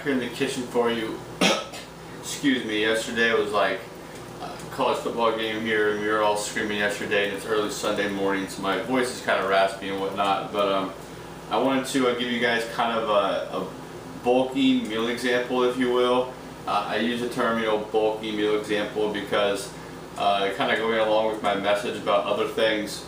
here in the kitchen for you. Excuse me, yesterday was like a college football game here and we were all screaming yesterday, and it's early Sunday morning, so my voice is kind of raspy and whatnot, but I wanted to give you guys kind of a bulky meal example, if you will. I use the term, bulky meal example because kind of going along with my message about other things.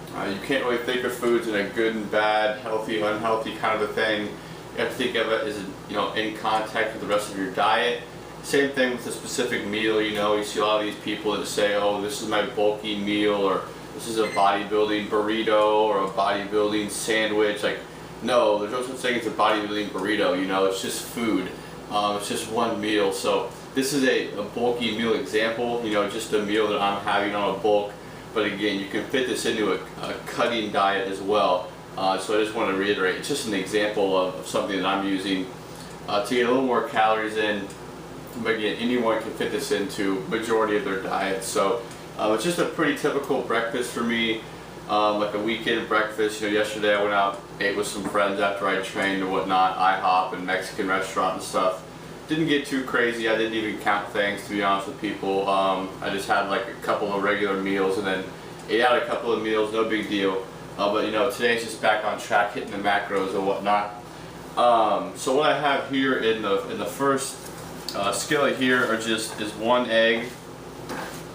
You can't really think of foods in a good and bad, healthy, unhealthy kind of a thing. You have to think of it as in context with the rest of your diet. Same thing with a specific meal. You see a lot of these people that say, "Oh, this is my bulky meal," or "This is a bodybuilding burrito," or a bodybuilding sandwich. Like, no, there's no such thing as a bodybuilding burrito. It's just food. It's just one meal. So this is a bulky meal example. Just a meal that I'm having on a bulk. But again, you can fit this into a cutting diet as well. So I just want to reiterate, it's just an example of something that I'm using to get a little more calories in. But again, anyone can fit this into majority of their diet. So it's just a pretty typical breakfast for me, like a weekend breakfast. Yesterday I went out, ate with some friends after I trained and whatnot, IHOP and Mexican restaurant and stuff. Didn't get too crazy. I didn't even count things, to be honest with people. I just had like a couple of regular meals and then ate out a couple of meals, no big deal. But today's just back on track, hitting the macros and whatnot. So what I have here in the first skillet here is one egg.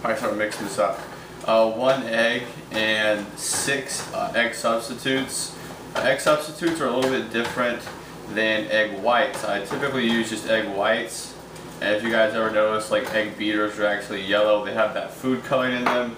I start mixing this up. One egg and 6 egg substitutes. Egg substitutes are a little bit different than egg whites. I typically use just egg whites, and if you guys ever notice, like egg beaters are actually yellow. They have that food coloring in them,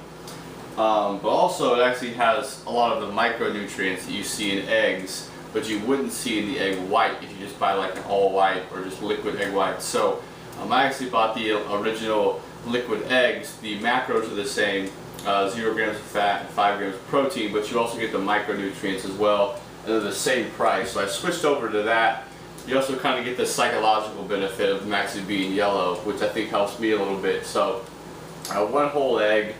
but also it actually has a lot of the micronutrients that you see in eggs, but you wouldn't see in the egg white if you just buy like an all white or just liquid egg white. So I actually bought the original liquid eggs. The macros are the same, 0 grams of fat and 5 grams of protein, but you also get the micronutrients as well. They're the same price, so I switched over to that. You also kind of get the psychological benefit of them actually being yellow, which I think helps me a little bit. So one whole egg,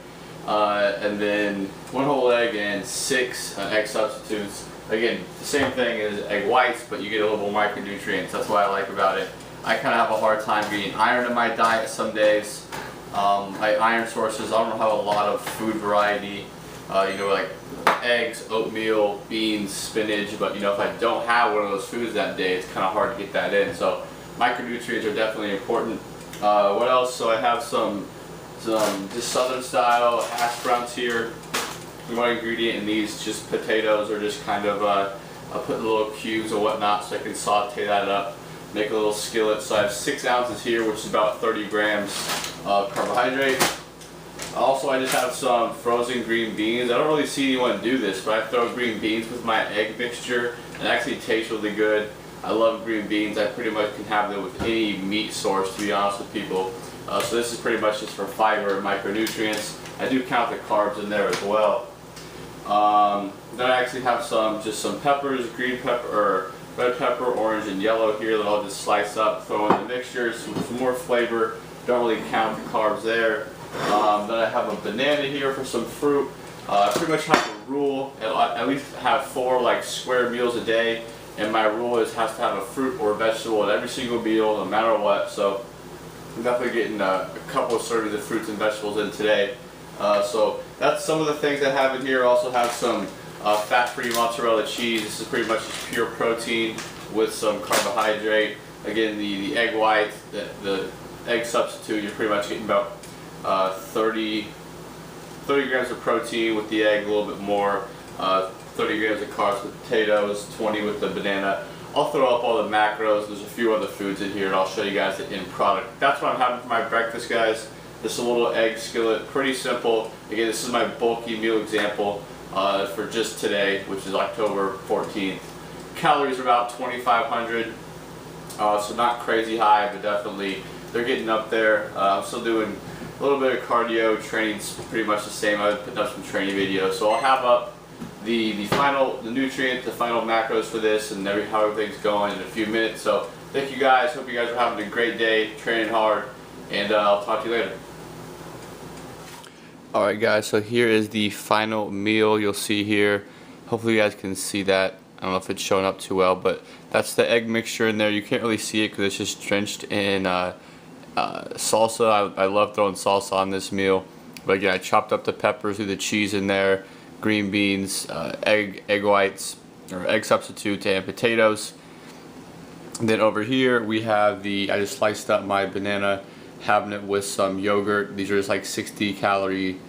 and then 1 whole egg and 6 egg substitutes. Again, the same thing as egg whites, but you get a little more micronutrients. That's what I like about it. I kind of have a hard time getting iron in my diet some days. My iron sources, I don't have a lot of food variety. Like eggs, oatmeal, beans, spinach, but if I don't have one of those foods that day, it's kind of hard to get that in. So micronutrients are definitely important. What else? So I have some just southern style hash browns here. One ingredient in these, just potatoes, or just kind of I put little cubes or whatnot so I can saute that up, make a little skillet. So I have 6 ounces here, which is about 30 grams of carbohydrate. Also, I just have some frozen green beans. I don't really see anyone do this, but I throw green beans with my egg mixture, and it actually tastes really good. I love green beans. I pretty much can have them with any meat source, to be honest with people. So this is pretty much just for fiber and micronutrients. I do count the carbs in there as well. Then I actually have some peppers, green pepper, or red pepper, orange, and yellow here that I'll just slice up, throw in the mixture, some more flavor. Don't really count the carbs there. Then I have a banana here for some fruit. I pretty much have a rule, at least have 4 square meals a day, and my rule is has to have a fruit or a vegetable at every single meal, no matter what. So I'm definitely getting a couple of servings of fruits and vegetables in today. So that's some of the things I have in here. I also have some fat-free mozzarella cheese. This is pretty much just pure protein with some carbohydrate. Again, the egg white, the egg substitute, you're pretty much getting about 30 grams of protein with the egg, a little bit more, 30 grams of carbs with potatoes, 20 with the banana. I'll throw up all the macros. There's a few other foods in here, and I'll show you guys the end product. That's what I'm having for my breakfast, guys. This is a little egg skillet, pretty simple. Again, this is my bulky meal example for just today, which is October 14th. Calories are about 2,500, so not crazy high, but definitely they're getting up there. I'm still doing a little bit of cardio. Training's pretty much the same. I've put up some training videos, so I'll have up the nutrient, the final macros for this, and how everything's going in a few minutes. So thank you guys. Hope you guys are having a great day, training hard, and I'll talk to you later. Alright guys, so here is the final meal. You'll see here, hopefully you guys can see that. I don't know if it's showing up too well, but that's the egg mixture in there. You can't really see it because it's just drenched in salsa. I love throwing salsa on this meal. But again, I chopped up the peppers, threw the cheese in there, green beans, egg whites, or egg substitute, and potatoes. And then over here we have I just sliced up my banana, having it with some yogurt. These are just like 60 calorie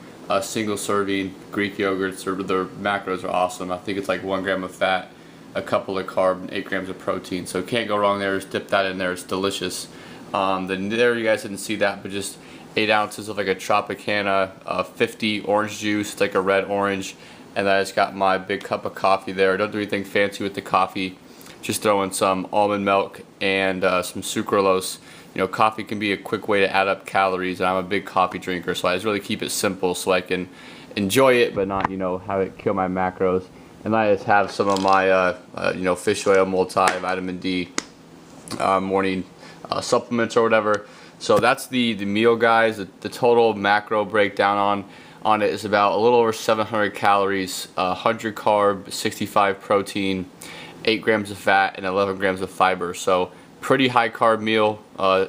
single serving Greek yogurts. Their macros are awesome. I think it's like 1 gram of fat, a couple of carb, and 8 grams of protein. So can't go wrong there. Just dip that in there. It's delicious. Then there, you guys didn't see that, but just 8 ounces of like a Tropicana 50 orange juice. It's like a red orange. And then I just got my big cup of coffee there. I don't do anything fancy with the coffee. Just throw in some almond milk and some sucralose. You know, coffee can be a quick way to add up calories, and I'm a big coffee drinker, so I just really keep it simple so I can enjoy it but not, you know, have it kill my macros. And I just have some of my, you know, fish oil multi-vitamin D morning supplements or whatever. So that's the meal, guys. The total macro breakdown on it is about a little over 700 calories, 100 carb, 65 protein, 8 grams of fat, and 11 grams of fiber. So pretty high carb meal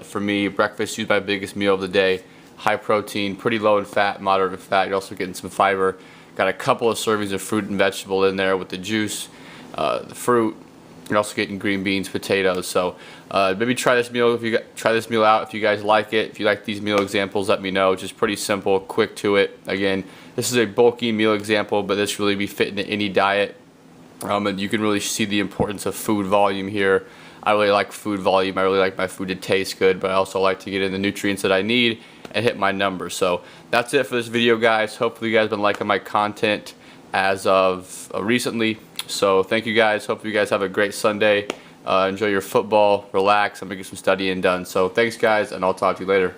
for me. Breakfast usually my biggest meal of the day. High protein, pretty low in fat, moderate in fat. You're also getting some fiber. Got a couple of servings of fruit and vegetable in there with the juice, the fruit. You're also getting green beans, potatoes. So maybe try this meal out if you guys like it. If you like these meal examples, let me know. Just pretty simple, quick to it. Again, this is a bulky meal example, but this really be fit into any diet. And you can really see the importance of food volume here. I really like food volume. I really like my food to taste good, but I also like to get in the nutrients that I need and hit my numbers. So that's it for this video, guys. Hopefully you guys have been liking my content as of recently. So thank you guys. Hopefully you guys have a great Sunday. Enjoy your football, relax, and get some studying done. So thanks, guys, and I'll talk to you later.